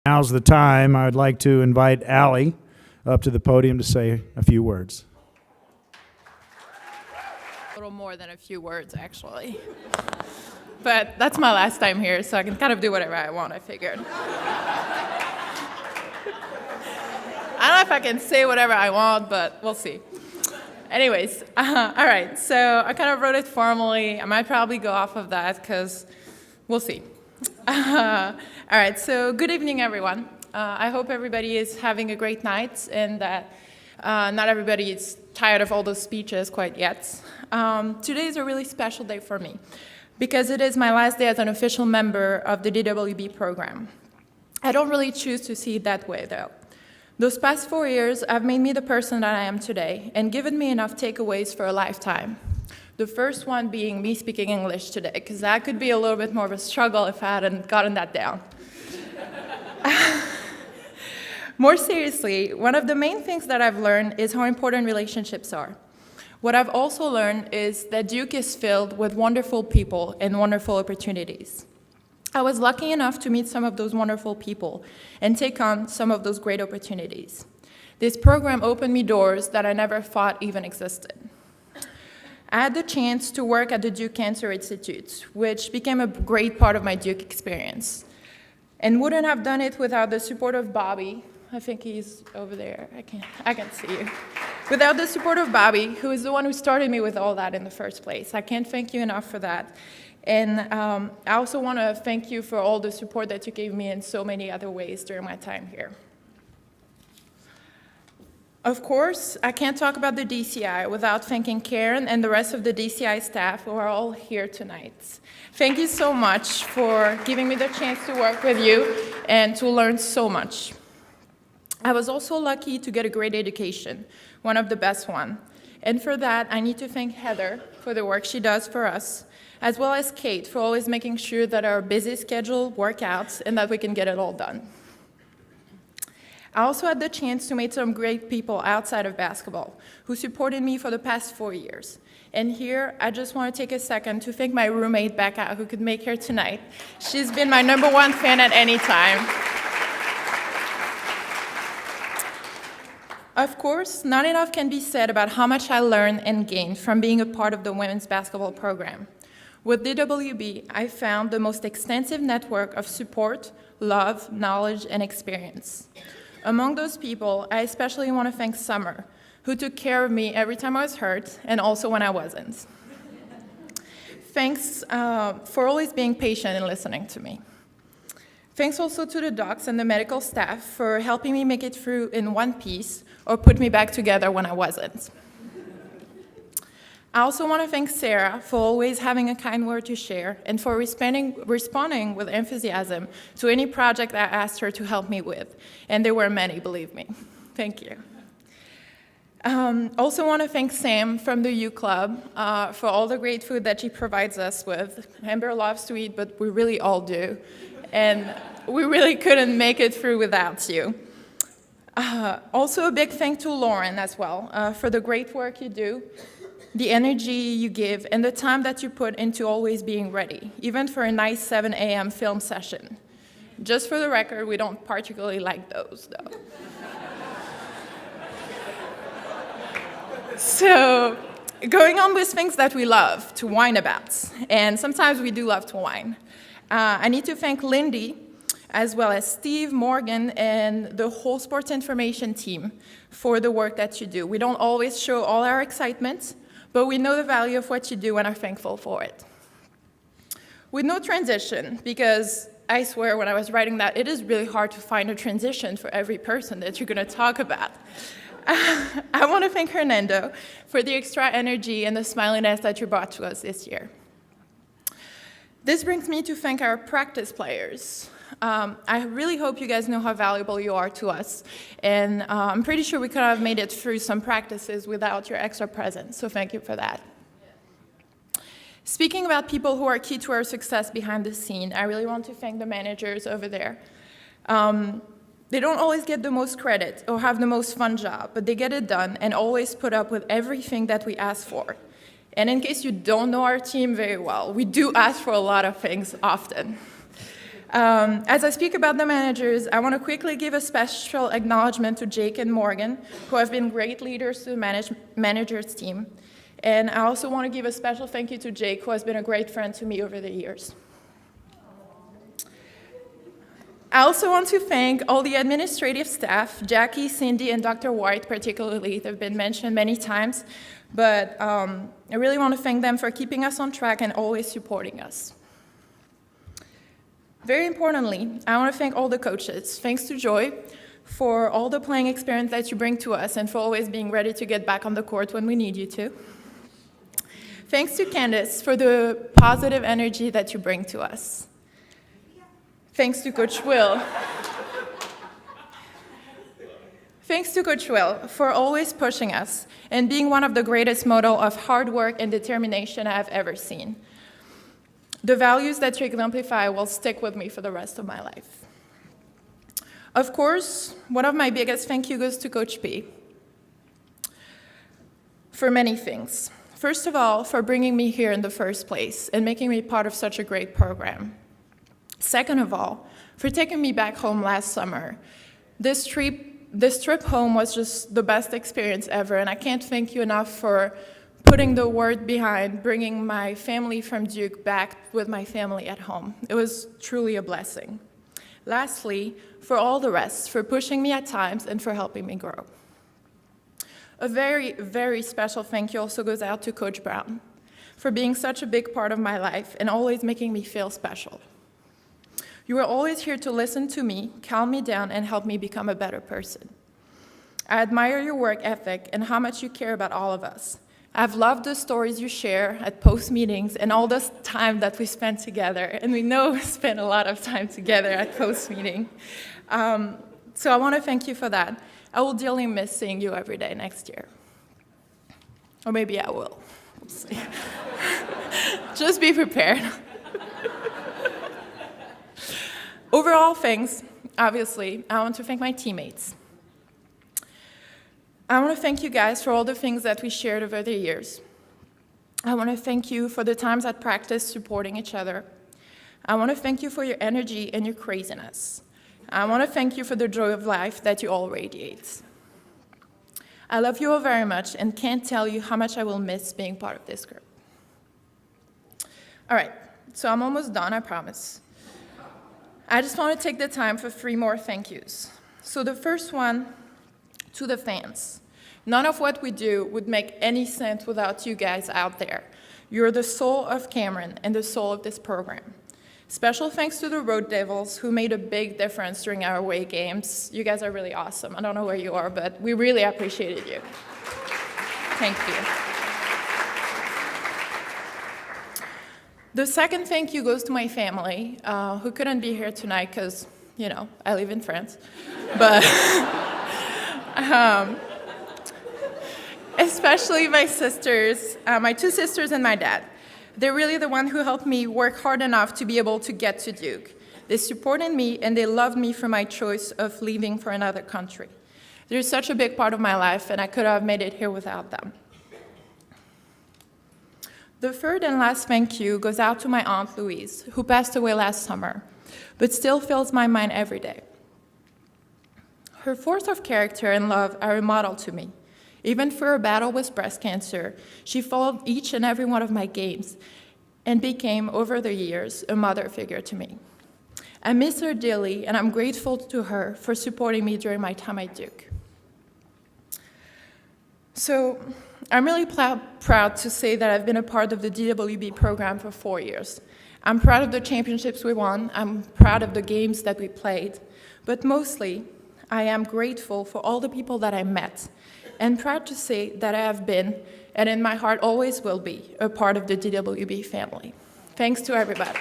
Now's the time. I'd like to invite Alli up to the podium to say a few words. A little more than a few words, actually. But that's my last time here, so I can kind of do whatever I want, I figured. I don't know if I can say whatever I want, but we'll see. Anyways, all right, so I kind of wrote it formally. I might probably go off of that because we'll see. All right, so good evening, everyone. I hope everybody is having a great night and that not everybody is tired of all those speeches quite yet. Today is a really special day for me because it is my last day as an official member of the DWB program. I don't really choose to see it that way, though. Those past 4 years have made me the person that I am today and given me enough takeaways for a lifetime. The first one being me speaking English today, because that could be a little bit more of a struggle if I hadn't gotten that down. More seriously, one of the main things that I've learned is how important relationships are. What I've also learned is that Duke is filled with wonderful people and wonderful opportunities. I was lucky enough to meet some of those wonderful people and take on some of those great opportunities. This program opened me doors that I never thought even existed. I had the chance to work at the Duke Cancer Institute, which became a great part of my Duke experience, and wouldn't have done it without the support of Bobby. I think he's over there. I can see you. Without the support of Bobby, who is the one who started me with all that in the first place. I can't thank you enough for that. And I also want to thank you for all the support that you gave me in so many other ways during my time here. Of course, I can't talk about the DCI without thanking Karen and the rest of the DCI staff who are all here tonight. Thank you so much for giving me the chance to work with you and to learn so much. I was also lucky to get a great education, one of the best ones. And for that, I need to thank Heather for the work she does for us, as well as Kate for always making sure that our busy schedule works out and that we can get it all done. I also had the chance to meet some great people outside of basketball who supported me for the past 4 years. And here, I just want to take a second to thank my roommate, Becca, who could make here tonight. She's been my #1 fan at any time. Of course, not enough can be said about how much I learned and gained from being a part of the women's basketball program. With DWB, I found the most extensive network of support, love, knowledge, and experience. Among those people, I especially want to thank Summer, who took care of me every time I was hurt and also when I wasn't. Thanks for always being patient and listening to me. Thanks also to the docs and the medical staff for helping me make it through in one piece or put me back together when I wasn't. I also want to thank Sarah for always having a kind word to share and for responding with enthusiasm to any project I asked her to help me with. And there were many, believe me. Thank you. Also want to thank Sam from the U Club for all the great food that she provides us with. Amber loves to eat, but we really all do. And we really couldn't make it through without you. Also a big thank to Lauren as well for the great work you do, the energy you give, and the time that you put into always being ready, even for a nice 7 a.m. film session. Just for the record, we don't particularly like those, though. So, going on with things that we love to whine about, and sometimes we do love to whine. I need to thank Lindy, as well as Steve, Morgan, and the whole sports information team for the work that you do. We don't always show all our excitement, but we know the value of what you do and are thankful for it. With no transition, because I swear when I was writing that, it is really hard to find a transition for every person that you're going to talk about. I want to thank Hernando for the extra energy and the smiliness that you brought to us this year. This brings me to thank our practice players. I really hope you guys know how valuable you are to us, and I'm pretty sure we could have made it through some practices without your extra presence, so thank you for that. Speaking about people who are key to our success behind the scene, I really want to thank the managers over there. They don't always get the most credit or have the most fun job, but they get it done and always put up with everything that we ask for. And in case you don't know our team very well, we do ask for a lot of things often. As I speak about the managers, I want to quickly give a special acknowledgement to Jake and Morgan, who have been great leaders to the managers team. And I also want to give a special thank you to Jake, who has been a great friend to me over the years. I also want to thank all the administrative staff, Jackie, Cindy, and Dr. White particularly. They've been mentioned many times, but I really want to thank them for keeping us on track and always supporting us. Very importantly, I want to thank all the coaches. Thanks to Joy for all the playing experience that you bring to us and for always being ready to get back on the court when we need you to. Thanks to Candace for the positive energy that you bring to us. Thanks to Coach Will. Thanks to Coach Will for always pushing us and being one of the greatest models of hard work and determination I have ever seen. The values that you exemplify will stick with me for the rest of my life. Of course, one of my biggest thank you goes to Coach P for many things. First of all, for bringing me here in the first place and making me part of such a great program. Second of all, for taking me back home last summer. This trip home was just the best experience ever, and I can't thank you enough for putting the word behind bringing my family from Duke back with my family at home. It was truly a blessing. Lastly, for all the rest, for pushing me at times and for helping me grow. A very, very special thank you also goes out to Coach Brown for being such a big part of my life and always making me feel special. You were always here to listen to me, calm me down, and help me become a better person. I admire your work ethic and how much you care about all of us. I've loved the stories you share at post meetings and all this time that we spent together. And we know we spent a lot of time together at post meeting. So I want to thank you for that. I will dearly miss seeing you every day next year. Or maybe I will. We'll see. Just be prepared. Overall things, obviously, I want to thank my teammates. I want to thank you guys for all the things that we shared over the years. I want to thank you for the times at practice supporting each other. I want to thank you for your energy and your craziness. I want to thank you for the joy of life that you all radiate. I love you all very much and can't tell you how much I will miss being part of this group. All right, so I'm almost done, I promise. I just want to take the time for 3 more thank yous. So the first one, to the fans. None of what we do would make any sense without you guys out there. You're the soul of Cameron and the soul of this program. Special thanks to the Road Devils, who made a big difference during our away games. You guys are really awesome. I don't know where you are, but we really appreciated you. Thank you. The second thank you goes to my family, who couldn't be here tonight because, you know, I live in France. But especially my sisters, my 2 sisters and my dad. They're really the one who helped me work hard enough to be able to get to Duke. They supported me and they loved me for my choice of leaving for another country. They're such a big part of my life and I could have made it here without them. The third and last thank you goes out to my Aunt Louise, who passed away last summer, but still fills my mind every day. Her force of character and love are a model to me. Even through her battle with breast cancer, she followed each and every one of my games and became, over the years, a mother figure to me. I miss her dearly, and I'm grateful to her for supporting me during my time at Duke. So I'm really proud to say that I've been a part of the DWB program for 4 years. I'm proud of the championships we won. I'm proud of the games that we played. But mostly, I am grateful for all the people that I met, and proud to say that I have been, and in my heart always will be, a part of the DWB family. Thanks to everybody.